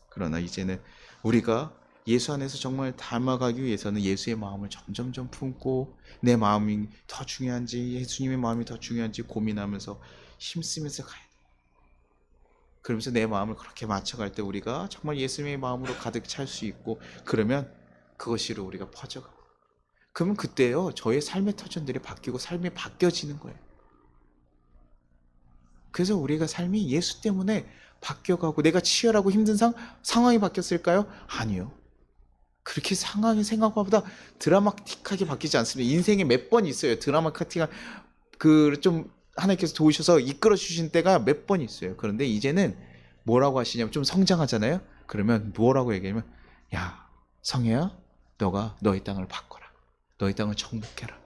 그러나 이제는 우리가 예수 안에서 정말 닮아가기 위해서는 예수의 마음을 점점점 품고 내 마음이 더 중요한지 예수님의 마음이 더 중요한지 고민하면서 힘쓰면서 가야 돼. 그러면서 내 마음을 그렇게 맞춰갈 때 우리가 정말 예수님의 마음으로 가득 찰 수 있고, 그러면 그것으로 우리가 퍼져가. 그러면 그때요 저의 삶의 터전들이 바뀌고 삶이 바뀌어지는 거예요. 그래서 우리가 삶이 예수 때문에 바뀌어가고, 내가 치열하고 힘든 상황이 바뀌었을까요? 아니요. 그렇게 상황이 생각보다 드라마틱하게 바뀌지 않습니다. 인생에 몇 번 있어요. 드라마틱한 좀 하나님께서 도우셔서 이끌어 주신 때가 몇 번 있어요. 그런데 이제는 뭐라고 하시냐면, 좀 성장하잖아요. 그러면 뭐라고 얘기하면, 야 성혜야, 너가 너의 땅을 바꿔라. 너의 땅을 정복해라.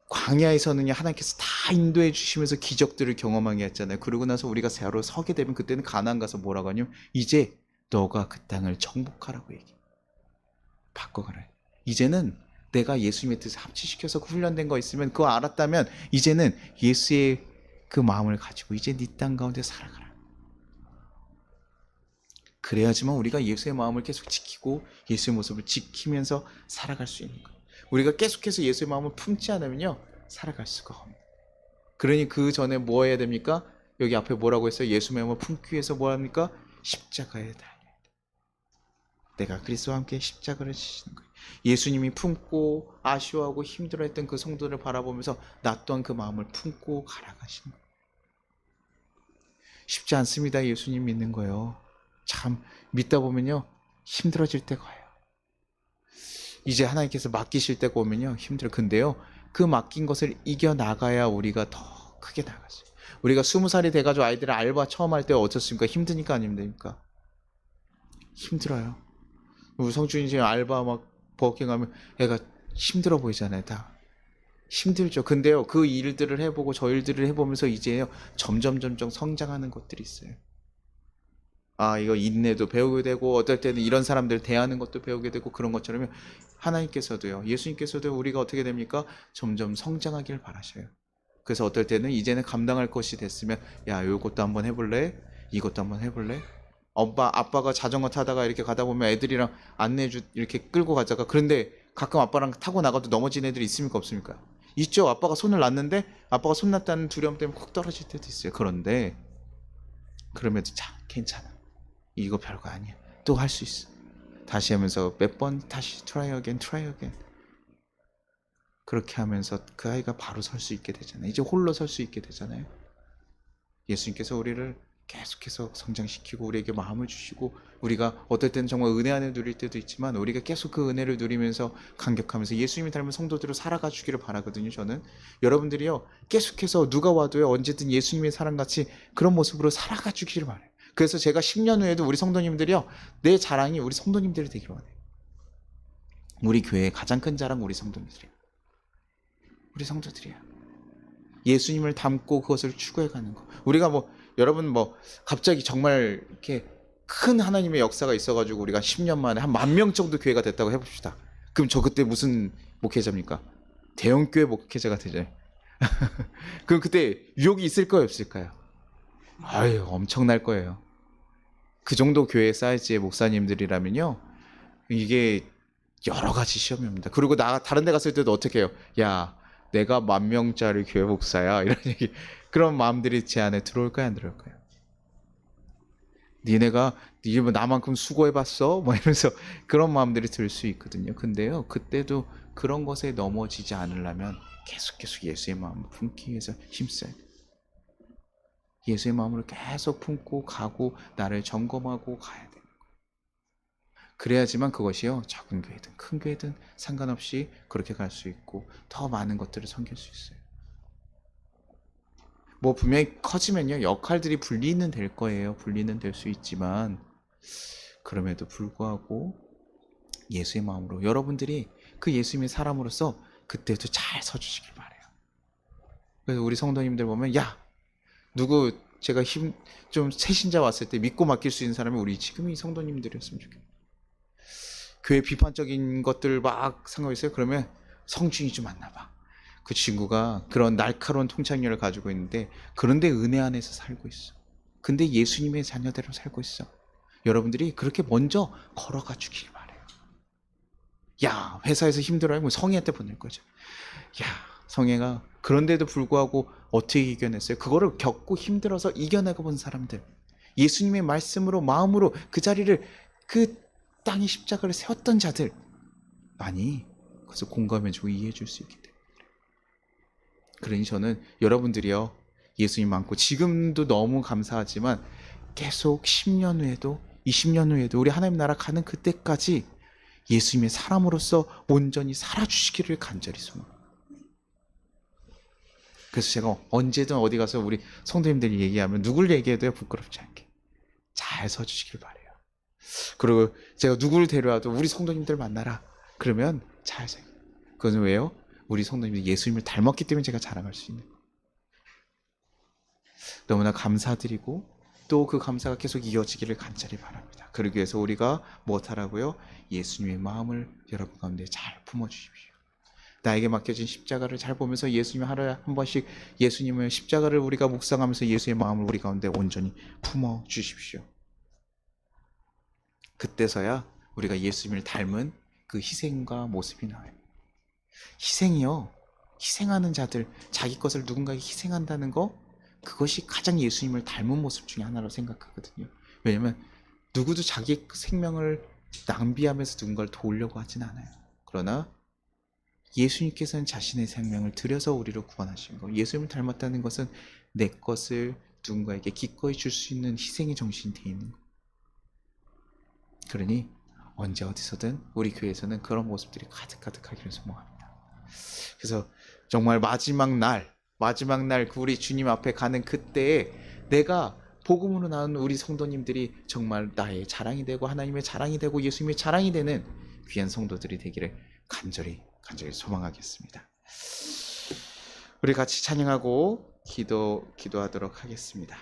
광야에서는 하나님께서 다 인도해 주시면서 기적들을 경험하게 했잖아요. 그러고 나서 우리가 새로 서게 되면 그때는 가나안 가서 뭐라고 하냐면, 이제 너가 그 땅을 정복하라고 얘기해. 바꿔가라. 이제는 내가 예수님의 뜻을 합치시켜서 훈련된 거 있으면 그거 알았다면, 이제는 예수의 그 마음을 가지고 이제 네 땅 가운데 살아가라. 그래야지만 우리가 예수의 마음을 계속 지키고 예수의 모습을 지키면서 살아갈 수 있는 거예요. 우리가 계속해서 예수의 마음을 품지 않으면요 살아갈 수가 없는. 그러니 그 전에 뭐 해야 됩니까? 여기 앞에 뭐라고 했어요? 예수의 마음을 품기 위해서 뭐 합니까? 십자가에 달려야 돼. 내가 그리스도와 함께 십자가를 지시는 거예요. 예수님이 품고 아쉬워하고 힘들어했던 그 성도를 바라보면서 나 또한 그 마음을 품고 갈아가시는 거예요. 쉽지 않습니다. 예수님 믿는 거요. 참 믿다 보면요 힘들어질 때가 와요. 이제 하나님께서 맡기실 때가 오면요 힘들어. 근데요 그 맡긴 것을 이겨나가야 우리가 더 크게 나갔어요. 우리가 20살이 돼가지고 아이들 알바 처음 할 때 어떻습니까? 힘드니까 안 힘드니까? 힘들어요. 우리 성준이 지금 알바 막 버킹하면 애가 힘들어 보이잖아요. 다 힘들죠. 근데요 그 일들을 해보고 저 일들을 해보면서 이제요 점점 성장하는 것들이 있어요. 아 이거 인내도 배우게 되고, 어떨 때는 이런 사람들 대하는 것도 배우게 되고, 그런 것처럼 하나님께서도요 예수님께서도 우리가 어떻게 됩니까? 점점 성장하길 바라셔요. 그래서 어떨 때는 이제는 감당할 것이 됐으면, 야 이것도 한번 해볼래? 이것도 한번 해볼래? 아빠가 자전거 타다가 이렇게 가다 보면 애들이랑 이렇게 끌고 가다가, 그런데 가끔 아빠랑 타고 나가도 넘어진 애들이 있습니까 없습니까? 있죠. 아빠가 손을 놨는데 아빠가 손 놨다는 두려움 때문에 콕 떨어질 때도 있어요. 그런데 그럼에도 자 괜찮아, 이거 별거 아니야, 또 할 수 있어. 다시 하면서 몇 번 다시 try again. 그렇게 하면서 그 아이가 바로 설 수 있게 되잖아요. 이제 홀로 설 수 있게 되잖아요. 예수님께서 우리를 계속해서 성장시키고 우리에게 마음을 주시고, 우리가 어떨 때는 정말 은혜 안에 누릴 때도 있지만 우리가 계속 그 은혜를 누리면서 감격하면서 예수님이 닮은 성도들로 살아가 주기를 바라거든요. 저는 여러분들이요 계속해서 누가 와도요 언제든 예수님의 사랑같이 그런 모습으로 살아가 주기를 바라요. 그래서 제가 10년 후에도 우리 성도님들이요 내 자랑이 우리 성도님들이 되기를 원해요. 우리 교회의 가장 큰 자랑 우리 성도님들이에요. 우리 성도들이에요. 예수님을 닮고 그것을 추구해가는 거. 우리가 여러분 갑자기 정말 이렇게 큰 하나님의 역사가 있어가지고 우리가 10년 만에 한 10,000명 정도 교회가 됐다고 해봅시다. 그럼 저 그때 무슨 목회자입니까? 대형교회 목회자가 되잖아요. 그럼 그때 유혹이 있을까요 없을까요? 아유 엄청날 거예요. 그 정도 교회 사이즈의 목사님들이라면요 이게 여러 가지 시험이 옵니다. 그리고 다른 데 갔을 때도 어떻게 해요? 야 내가 10,000명짜리 교회 목사야 이런 얘기, 그런 마음들이 제 안에 들어올까요 안 들어올까요? 니네 나만큼 수고해봤어? 이러면서 그런 마음들이 들 수 있거든요. 근데요 그때도 그런 것에 넘어지지 않으려면 계속 예수의 마음을 품기 위해서 힘써야 돼요. 예수의 마음으로 계속 품고 가고 나를 점검하고 가야 돼요. 그래야지만 그것이요 작은 교회든 큰 교회든 상관없이 그렇게 갈 수 있고 더 많은 것들을 섬길 수 있어요. 분명히 커지면요 역할들이 분리는 될 거예요. 분리는 될 수 있지만 그럼에도 불구하고 예수의 마음으로 여러분들이 그 예수님의 사람으로서 그때도 잘 서주시길 바래요. 그래서 우리 성도님들 보면 누구 제가 좀 새신자 왔을 때 믿고 맡길 수 있는 사람이 우리 지금 이 성도님들이었으면 좋겠어요. 교회 비판적인 것들 막 생각하고 있어요. 그러면 성준이 좀 맞나 봐. 그 친구가 그런 날카로운 통찰력을 가지고 있는데 그런데 은혜 안에서 살고 있어. 근데 예수님의 자녀대로 살고 있어. 여러분들이 그렇게 먼저 걸어가 주길 바래요. 야, 회사에서 힘들어요. 성희한테 보낼 거죠. 야, 성희가 그런데도 불구하고 어떻게 이겨냈어요? 그거를 겪고 힘들어서 이겨내고 본 사람들, 예수님의 말씀으로 마음으로 그 자리를, 그 땅에 십자가를 세웠던 자들 많이 그래서 공감해주고 이해해줄 수 있기 때문에. 그러니 저는 여러분들이요, 예수님 많고 지금도 너무 감사하지만 계속 10년 후에도 20년 후에도 우리 하나님 나라 가는 그때까지 예수님의 사람으로서 온전히 살아주시기를 간절히 소망합니다. 그래서 제가 언제든 어디 가서 우리 성도님들이 얘기하면 누굴 얘기해도요, 부끄럽지 않게 잘 서주시길 바래요. 그리고 제가 누구를 데려와도 우리 성도님들 만나라 그러면 잘 서. 그것은 왜요? 우리 성도님들이 예수님을 닮았기 때문에 제가 자랑할 수 있는 거예요. 너무나 감사드리고 또 그 감사가 계속 이어지기를 간절히 바랍니다. 그러기 위해서 우리가 무엇하라고요? 예수님의 마음을 여러분 가운데 잘 품어주십시오. 나에게 맡겨진 십자가를 잘 보면서 예수님 하루에 한 번씩 예수님의 십자가를 우리가 묵상하면서 예수의 마음을 우리 가운데 온전히 품어주십시오. 그때서야 우리가 예수님을 닮은 그 희생과 모습이 나와요. 희생이요, 희생하는 자들, 자기 것을 누군가에게 희생한다는 거, 그것이 가장 예수님을 닮은 모습 중에 하나라고 생각하거든요. 왜냐면 누구도 자기 생명을 낭비하면서 누군가를 도우려고 하진 않아요. 그러나 예수님께서는 자신의 생명을 들여서 우리를 구원하신 거, 예수님을 닮았다는 것은 내 것을 누군가에게 기꺼이 줄 수 있는 희생의 정신이 되어 있는 거. 그러니 언제 어디서든 우리 교회에서는 그런 모습들이 가득가득하기를 소망합니다. 그래서 정말 마지막 날 그 우리 주님 앞에 가는 그때에 내가 복음으로 나온 우리 성도님들이 정말 나의 자랑이 되고 하나님의 자랑이 되고 예수님의 자랑이 되는 귀한 성도들이 되기를 간절히 소망하겠습니다. 우리 같이 찬양하고 기도하도록 하겠습니다.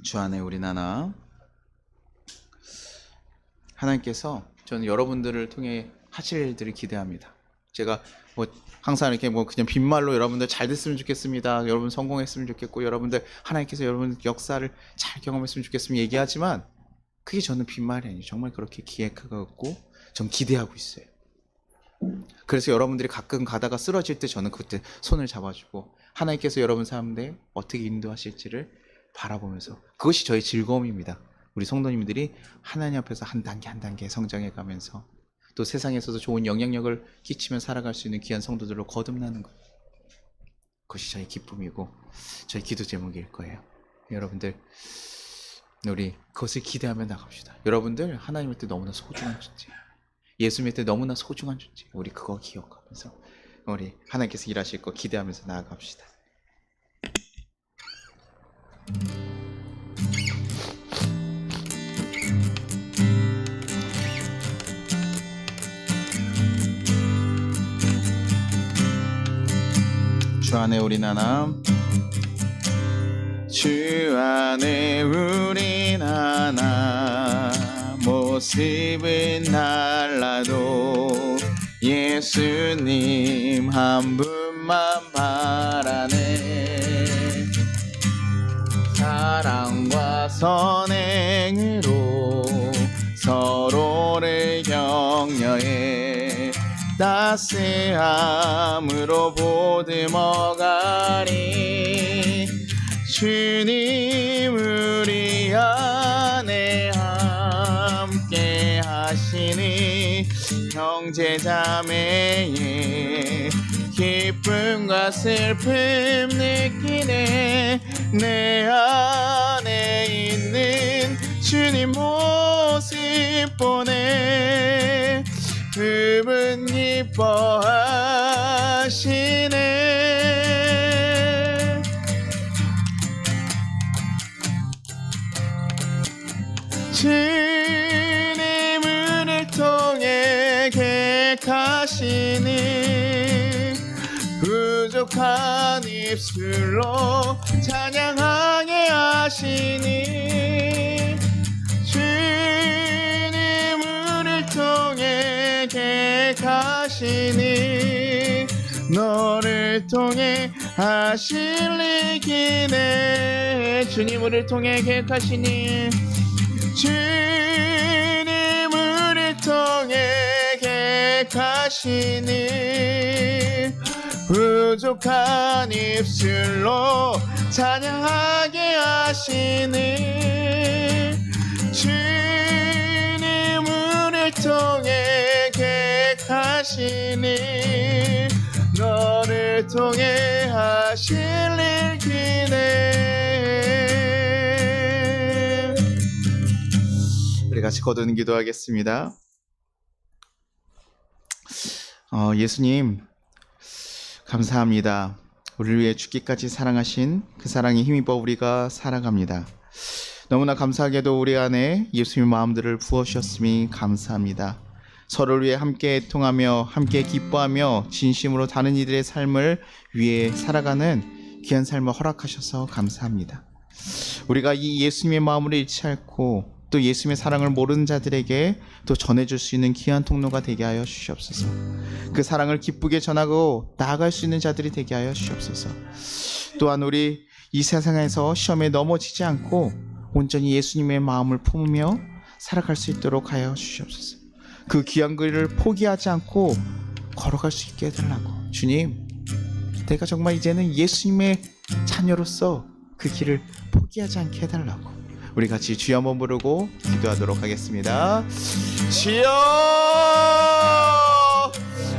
주 안에 우리 나나, 하나님께서 저는 여러분들을 통해 하실 일들을 기대합니다. 제가 항상 이렇게 그냥 빈말로 여러분들 잘 됐으면 좋겠습니다, 여러분 성공했으면 좋겠고, 여러분들 하나님께서 여러분 역사를 잘 경험했으면 좋겠으면 얘기하지만 그게 저는 빈말이 아니에요. 정말 그렇게 기획하고 전 기대하고 있어요. 그래서 여러분들이 가끔 가다가 쓰러질 때 저는 그때 손을 잡아주고 하나님께서 여러분 삶에 어떻게 인도하실지를 바라보면서, 그것이 저의 즐거움입니다. 우리 성도님들이 하나님 앞에서 한 단계 성장해 가면서 또 세상에서도 좋은 영향력을 끼치며 살아갈 수 있는 귀한 성도들로 거듭나는 것, 그것이 저의 기쁨이고 저의 기도 제목일 거예요. 여러분들, 우리 그것을 기대하며 나갑시다. 여러분들 하나님의 때 너무나 소중한 존재, 예수님의 때 너무나 소중한 존재, 우리 그거 기억하면서 우리 하나님께서 일하실 거 기대하면서 나아갑시다. 주 안에 우리 나나, 주 안에 우리 나나, 모습은 달라도 예수님 한 분만 바라네. 사랑과 선행으로 서로를 격려해 따스함으로 보듬어가리. 주님 우리 안에 함께 하시니 형제자매의 기쁨과 슬픔 느끼네. 내 안에 있는 주님 모습 보네. 그분 기뻐하시네. 주님을 통해 객하시니 부족한 입술로 찬양하게 하시니. 주님을 통해 객하시니 너를 통해 하실 일이네. 주님 우리를 통해 계획하시니 주님 우리를 통해 계획하시니 부족한 입술로 찬양하게 하시니 주님 우리를 통해 계획하시니 너를 통해 하실 일 기네. 우리 같이 거두는 기도하겠습니다. 예수님 감사합니다. 우리를 위해 죽기까지 사랑하신 그 사랑에 힘입어 우리가 살아갑니다. 너무나 감사하게도 우리 안에 예수님의 마음들을 부어주셨음이 감사합니다. 서로를 위해 함께 애통하며 함께 기뻐하며 진심으로 다른 이들의 삶을 위해 살아가는 귀한 삶을 허락하셔서 감사합니다. 우리가 이 예수님의 마음을 잃지 않고 또 예수님의 사랑을 모르는 자들에게 또 전해줄 수 있는 귀한 통로가 되게 하여 주시옵소서. 그 사랑을 기쁘게 전하고 나아갈 수 있는 자들이 되게 하여 주시옵소서. 또한 우리 이 세상에서 시험에 넘어지지 않고 온전히 예수님의 마음을 품으며 살아갈 수 있도록 하여 주시옵소서. 그 귀한 길을 포기하지 않고 걸어갈 수 있게 해달라고. 주님, 내가 정말 이제는 예수님의 자녀로서 그 길을 포기하지 않게 해달라고. 우리 같이 주여 한번 부르고 기도하도록 하겠습니다. 주여!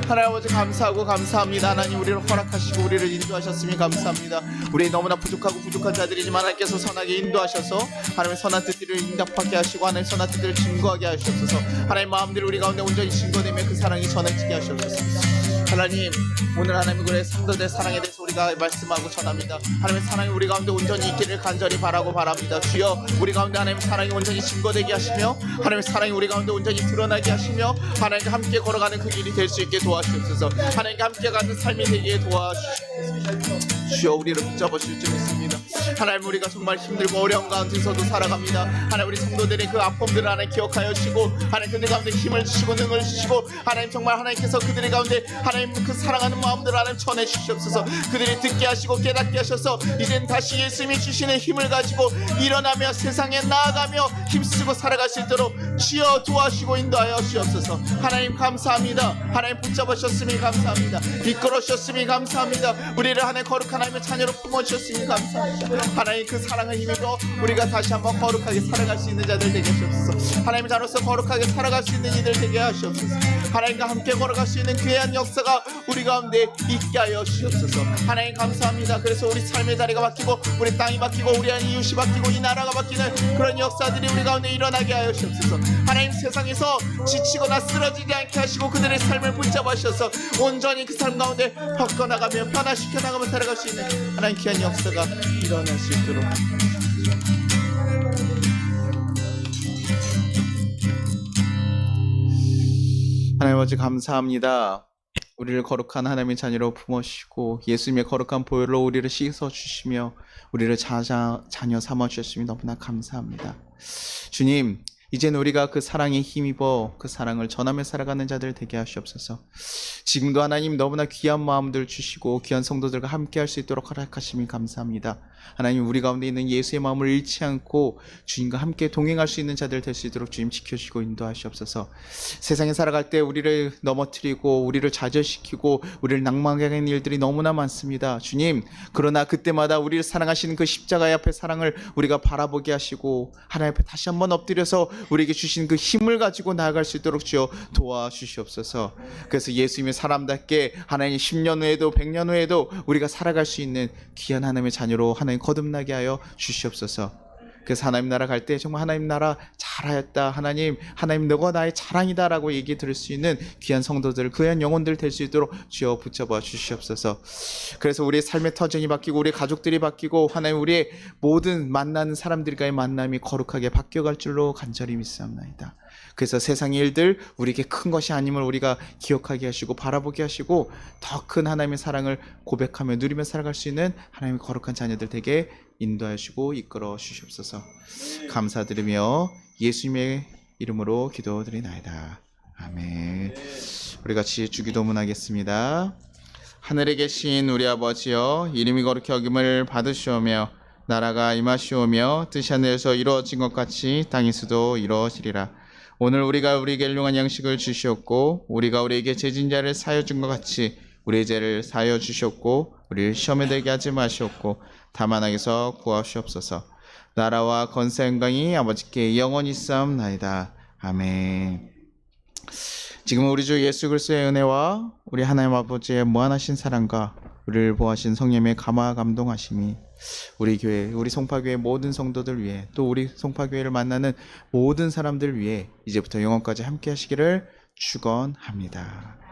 하나님 아버지 감사하고 감사합니다. 하나님 우리를 허락하시고 우리를 인도하셨으니 감사합니다. 우리 너무나 부족하고 부족한 자들이지만 하나님께서 선하게 인도하셔서 하나님의 선한 뜻들을 응답하게 하시고 하나님의 선한 뜻들을 증거하게 하시옵소서. 하나님 마음들을 우리 가운데 온전히 증거되며 그 사랑이 전해지게 하시옵소서. 하나님 오늘 하나님 그의 성도들의 사랑에 대해서 우리가 말씀하고 전합니다. 하나님의 사랑이 우리 가운데 온전히 있기를 간절히 바라고 바랍니다. 주여 우리 가운데 하나님의 사랑이 온전히 증거되게 하시며 하나님의 사랑이 우리 가운데 온전히 드러나게 하시며 하나님과 함께 걸어가는 그 길이 될 수 있게 도와주옵소서. 하나님과 함께 가는 삶이 되게 도와주옵소서. 주여 우리를 붙잡으실 줄 믿습니다. 하나님 우리가 정말 힘들고 어려운 가운데서도 살아갑니다. 하나님 우리 성도들의 그 아픔들을 하나님 기억하여 주시고 하나님 그들 가운데 힘을 주시고 능을 주시고 하나님 정말 하나님께서 그들의 가운데 하나님 그 사랑하는 마음들을 하나님 전해 주시옵소서. 그들이 듣게 하시고 깨닫게 하셔서 이젠 다시 예수님이 주시는 힘을 가지고 일어나며 세상에 나아가며 힘쓰고 살아갈 수 있도록 주여 도와주시고 인도하여 주옵소서. 하나님 감사합니다. 하나님 붙잡으셨으니 감사합니다. 이끌어 주셨으니 감사합니다. 우리를 하나님 거룩한 하나님의 자녀로 품어주셨으니 감사합니다. 하나님 그 사랑을 힘입어 우리가 다시 한번 거룩하게 살아갈 수 있는 자들 되게 하시옵소서. 하나님의 자녀로서 거룩하게 살아갈 수 있는 이들 되게 하시옵소서. 하나님과 함께 걸어갈 수 있는 귀한 역사가 우리 가운데 있게 하여 주옵소서. 하나님 감사합니다. 그래서 우리 삶의 자리가 바뀌고 우리 땅이 바뀌고 우리 안 이웃이 바뀌고 이 나라가 바뀌는 그런 역사들이 우리 가운데 일어나게 하여 주옵소서. 하나님 세상에서 지치거나 쓰러지지 않게 하시고 그들의 삶을 붙잡으셔서 온전히 그 삶 가운데 바꿔나가며 변화시켜 나가며 살아갈 수 있는 하나님 귀한 역사가 일어날 수 있도록 하나님 아버지 감사합니다. 우리를 거룩한 하나님의 자녀로 품으시고 예수님의 거룩한 보혈로 우리를 씻어주시며 우리를 자녀 삼아주셨으니 너무나 감사합니다. 주님 이제는 우리가 그 사랑에 힘입어 그 사랑을 전하며 살아가는 자들 되게 하시옵소서. 지금도 하나님 너무나 귀한 마음들 주시고 귀한 성도들과 함께 할 수 있도록 허락하심이 감사합니다. 하나님 우리 가운데 있는 예수의 마음을 잃지 않고 주님과 함께 동행할 수 있는 자들 될 수 있도록 주님 지켜주시고 인도하시옵소서. 세상에 살아갈 때 우리를 넘어뜨리고 우리를 좌절시키고 우리를 낭망하게 하는 일들이 너무나 많습니다. 주님 그러나 그때마다 우리를 사랑하시는 그 십자가의 앞에 사랑을 우리가 바라보게 하시고 하나님 앞에 다시 한번 엎드려서 우리에게 주신 그 힘을 가지고 나아갈 수 있도록 주여 도와주시옵소서. 그래서 예수님의 사람답게 하나님 10년 후에도 100년 후에도 우리가 살아갈 수 있는 귀한 하나님의 자녀로 하나님 거듭나게 하여 주시옵소서. 그래서 하나님 나라 갈 때 정말 하나님 나라 잘하였다, 하나님 너가 나의 자랑이다 라고 얘기 들을 수 있는 귀한 성도들, 귀한 영혼들 될 수 있도록 주여 붙잡아 주시옵소서. 그래서 우리의 삶의 터전이 바뀌고 우리의 가족들이 바뀌고 하나님 우리의 모든 만나는 사람들과의 만남이 거룩하게 바뀌어갈 줄로 간절히 믿사옵나이다. 그래서 세상의 일들 우리에게 큰 것이 아님을 우리가 기억하게 하시고 바라보게 하시고 더 큰 하나님의 사랑을 고백하며 누리며 살아갈 수 있는 하나님의 거룩한 자녀들 되게 인도하시고 이끌어 주시옵소서. 감사드리며 예수님의 이름으로 기도드리나이다. 아멘. 우리 같이 주기도문 하겠습니다. 하늘에 계신 우리 아버지여, 이름이 거룩히 여김을 받으시오며 나라가 임하시오며 뜻이 하늘에서 이루어진 것 같이 땅에서도 이루어지리라. 오늘 우리가 우리에게 일용할 양식을 주시옵고 우리가 우리에게 죄진 자를 사하여 준 것 같이 우리의 죄를 사하여 주시옵고 우리를 시험에 들게 하지 마시옵고 다만 악에서 구하시옵소서. 나라와 권세 영광이 아버지께 영원히 있사옵나이다. 아멘. 지금 우리 주 예수 그리스도의 은혜와 우리 하나님 아버지의 무한하신 사랑과 우리를 보호하신 성령의 감화 감동하심이 우리 교회, 우리 송파교회 모든 성도들 위해 또 우리 송파교회를 만나는 모든 사람들 위해 이제부터 영원까지 함께 하시기를 축원합니다.